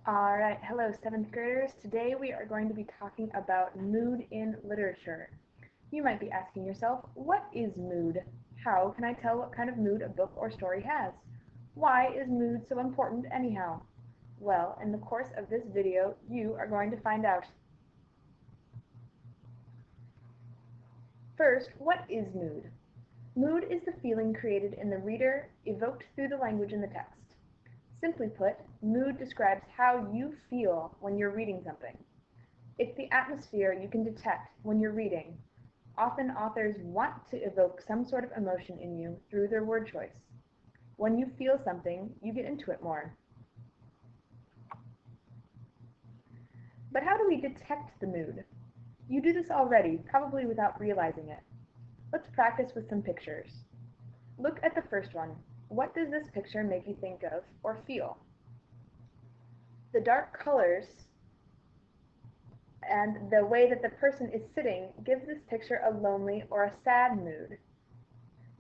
Alright, hello 7th graders. Today we are going to be talking about mood in literature. You might be asking yourself, what is mood? How can I tell what kind of mood a book or story has? Why is mood so important anyhow? Well, in the course of this video, you are going to find out. First, what is mood? Mood is the feeling created in the reader, evoked through the language in the text. Simply put, mood describes how you feel when you're reading something. It's the atmosphere you can detect when you're reading. Often authors want to evoke some sort of emotion in you through their word choice. When you feel something, you get into it more. But how do we detect the mood? You do this already, probably without realizing it. Let's practice with some pictures. Look at the first one. What does this picture make you think of or feel? The dark colors and the way that the person is sitting gives this picture a lonely or a sad mood.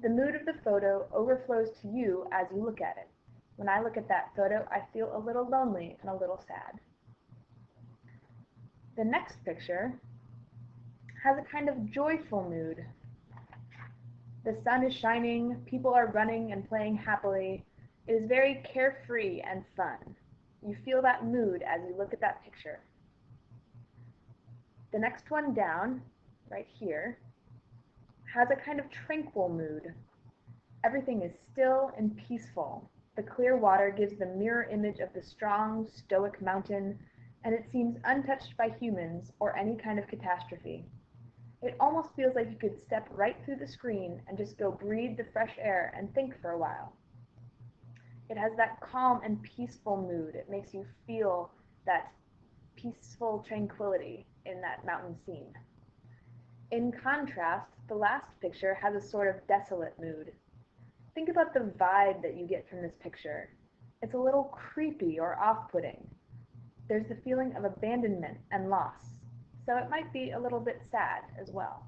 The mood of the photo overflows to you as you look at it. When I look at that photo, I feel a little lonely and a little sad. The next picture has a kind of joyful mood. The sun is shining, people are running and playing happily. It is very carefree and fun. You feel that mood as you look at that picture. The next one down, right here, has a kind of tranquil mood. Everything is still and peaceful. The clear water gives the mirror image of the strong, stoic mountain, and it seems untouched by humans or any kind of catastrophe. It almost feels like you could step right through the screen and just go breathe the fresh air and think for a while. It has that calm and peaceful mood. It makes you feel that peaceful tranquility in that mountain scene. In contrast, the last picture has a sort of desolate mood. Think about the vibe that you get from this picture. It's a little creepy or off-putting. There's the feeling of abandonment and loss, so it might be a little bit sad as well.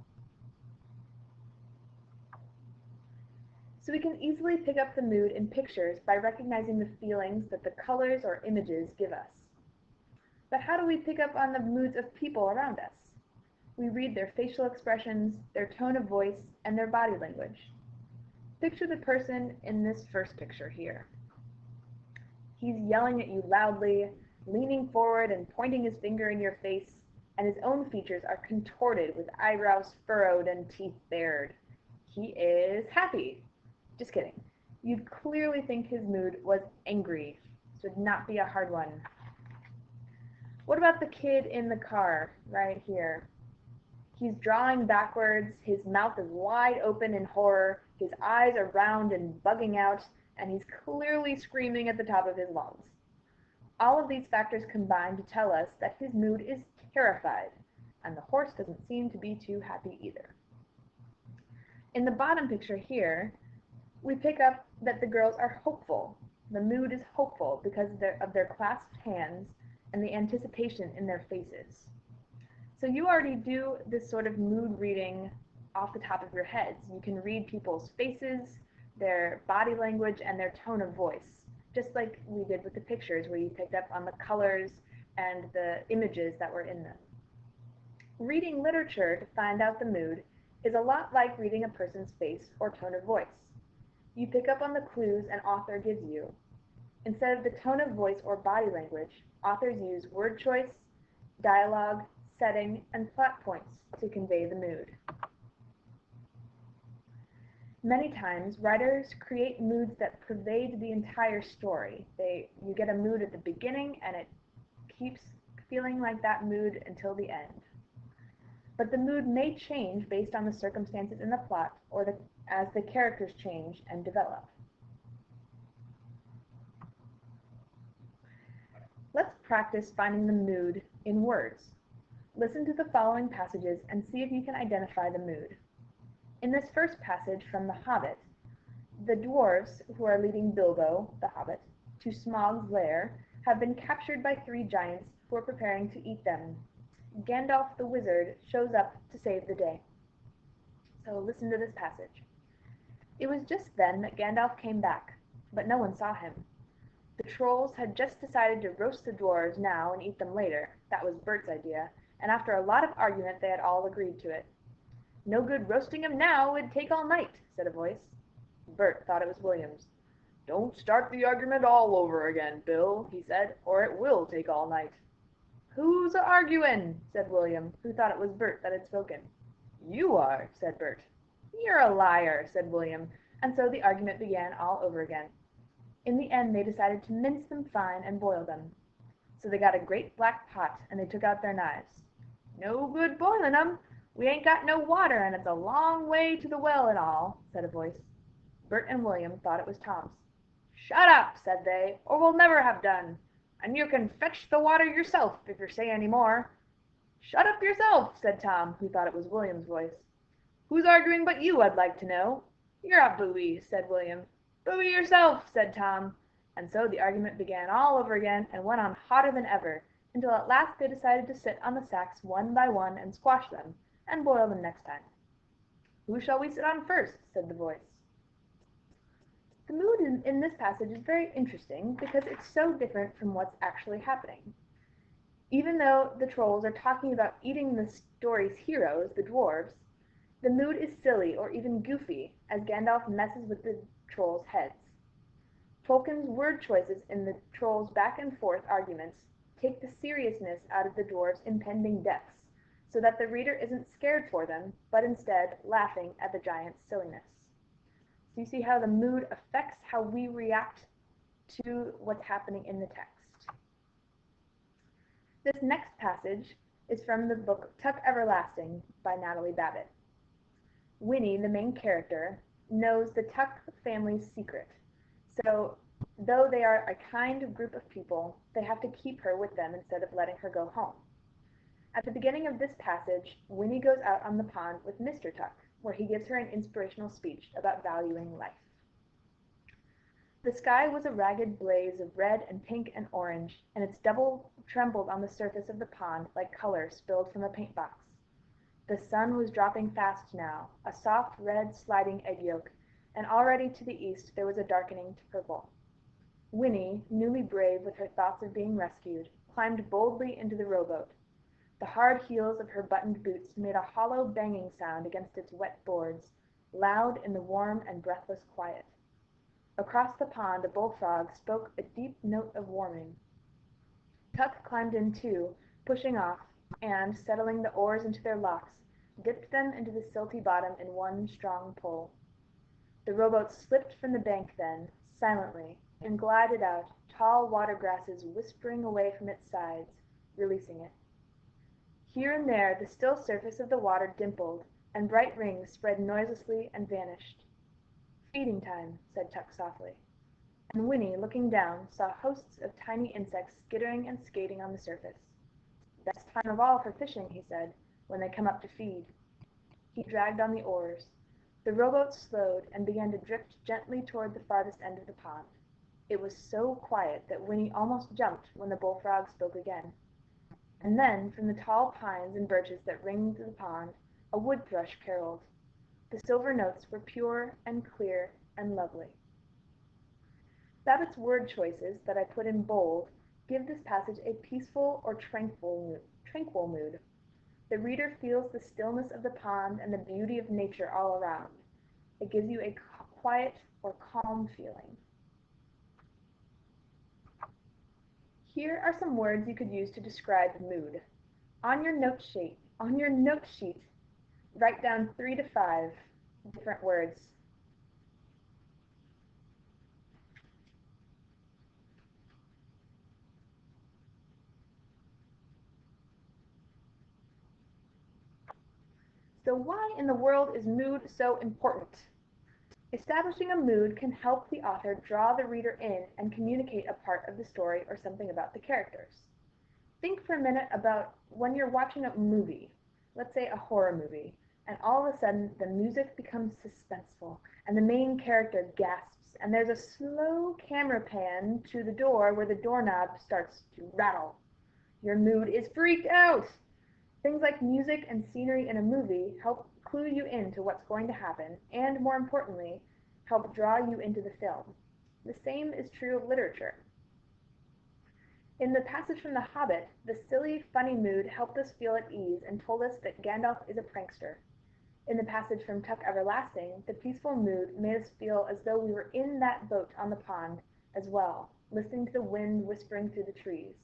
So we can easily pick up the mood in pictures by recognizing the feelings that the colors or images give us. But how do we pick up on the moods of people around us? We read their facial expressions, their tone of voice, and their body language. Picture the person in this first picture here. He's yelling at you loudly, leaning forward and pointing his finger in your face, and his own features are contorted with eyebrows furrowed and teeth bared. He is happy. Just kidding. You'd clearly think his mood was angry. This would not be a hard one. What about the kid in the car right here? He's drawing backwards, his mouth is wide open in horror, his eyes are round and bugging out, and he's clearly screaming at the top of his lungs. All of these factors combine to tell us that his mood is terrified, and the horse doesn't seem to be too happy either. In the bottom picture here, we pick up that the girls are hopeful. The mood is hopeful because of their clasped hands and the anticipation in their faces. So you already do this sort of mood reading off the top of your heads. You can read people's faces, their body language, and their tone of voice, just like we did with the pictures where you picked up on the colors and the images that were in them. Reading literature to find out the mood is a lot like reading a person's face or tone of voice. You pick up on the clues an author gives you. Instead of the tone of voice or body language, authors use word choice, dialogue, setting, and plot points to convey the mood. Many times, writers create moods that pervade the entire story. You get a mood at the beginning, and it keeps feeling like that mood until the end. But the mood may change based on the circumstances in the plot or as the characters change and develop. Let's practice finding the mood in words. Listen to the following passages and see if you can identify the mood. In this first passage from The Hobbit, the dwarves who are leading Bilbo, the Hobbit, to Smaug's lair have been captured by 3 giants who are preparing to eat them. Gandalf the wizard shows up to save the day. So listen to this passage. It was just then that Gandalf came back, but no one saw him. The Trolls had just decided to roast the dwarves now and eat them later. That was Bert's idea, and after a lot of argument they had all agreed to it. No good roasting 'em now, it'd take all night, said a voice. Bert thought it was William's. Don't start the argument all over again, Bill, he said, or it will take all night. Who's a-arguin'? Said William, who thought it was Bert that had spoken. You are, said Bert. You're a liar, said William, and so the argument began all over again. In the end they decided to mince them fine and boil them. So they got a great black pot, and they took out their knives. No good boiling 'em. We ain't got no water, and it's a long way to the well and all, said a voice. Bert and William thought it was Tom's. Shut up, said they, or we'll never have done. And you can fetch the water yourself, if you say any more. Shut up yourself, said Tom, who thought it was William's voice. Who's arguing but you, I'd like to know? You're a booby, said William. Booby yourself, said Tom. And so the argument began all over again and went on hotter than ever, until at last they decided to sit on the sacks one by one and squash them, and boil them next time. Who shall we sit on first? Said the voice. The mood in this passage is very interesting because it's so different from what's actually happening. Even though the Trolls are talking about eating the story's heroes, the dwarves, the mood is silly or even goofy as Gandalf messes with the Trolls' heads. Tolkien's word choices in the Trolls' back and forth arguments take the seriousness out of the dwarves' impending deaths, so that the reader isn't scared for them, but instead laughing at the giant's silliness. So you see how the mood affects how we react to what's happening in the text. This next passage is from the book Tuck Everlasting by Natalie Babbitt. Winnie, the main character, knows the Tuck family's secret, so though they are a kind group of people, they have to keep her with them instead of letting her go home. At the beginning of this passage, Winnie goes out on the pond with Mr. Tuck, where he gives her an inspirational speech about valuing life. The sky was a ragged blaze of red and pink and orange, and its double trembled on the surface of the pond like color spilled from a paint box. The sun was dropping fast now, a soft red sliding egg yolk, and already to the east there was a darkening to purple. Winnie, newly brave with her thoughts of being rescued, climbed boldly into the rowboat. The hard heels of her buttoned boots made a hollow banging sound against its wet boards, loud in the warm and breathless quiet. Across the pond a bullfrog spoke a deep note of warning. Tuck climbed in too, pushing off, and, settling the oars into their locks, dipped them into the silty bottom in one strong pull. The rowboat slipped from the bank then, silently, and glided out, tall water grasses whispering away from its sides, releasing it. Here and there the still surface of the water dimpled, and bright rings spread noiselessly and vanished. Feeding time, said Tuck softly, and Winnie, looking down, saw hosts of tiny insects skittering and skating on the surface. Best time of all for fishing, he said, when they come up to feed. He dragged on the oars. The rowboat slowed and began to drift gently toward the farthest end of the pond. It was so quiet that Winnie almost jumped when the bullfrog spoke again. And then, from the tall pines and birches that ringed the pond, a wood thrush caroled. The silver notes were pure and clear and lovely. Babbitt's word choices, that I put in bold, give this passage a peaceful or tranquil mood. The reader feels the stillness of the pond and the beauty of nature all around. It gives you a quiet or calm feeling. Here are some words you could use to describe mood. On your note sheet, write down 3 to 5 different words. So why in the world is mood so important? Establishing a mood can help the author draw the reader in and communicate a part of the story or something about the characters. Think for a minute about when you're watching a movie, let's say a horror movie, and all of a sudden the music becomes suspenseful and the main character gasps and there's a slow camera pan to the door where the doorknob starts to rattle. Your mood is freaked out. Things like music and scenery in a movie help clue you into what's going to happen and, more importantly, help draw you into the film. The same is true of literature. In the passage from The Hobbit, the silly, funny mood helped us feel at ease and told us that Gandalf is a prankster. In the passage from Tuck Everlasting, the peaceful mood made us feel as though we were in that boat on the pond as well, listening to the wind whispering through the trees.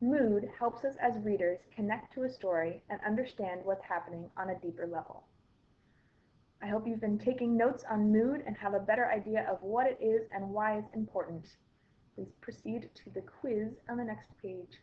Mood helps us as readers connect to a story and understand what's happening on a deeper level. I hope you've been taking notes on mood and have a better idea of what it is and why it's important. Please proceed to the quiz on the next page.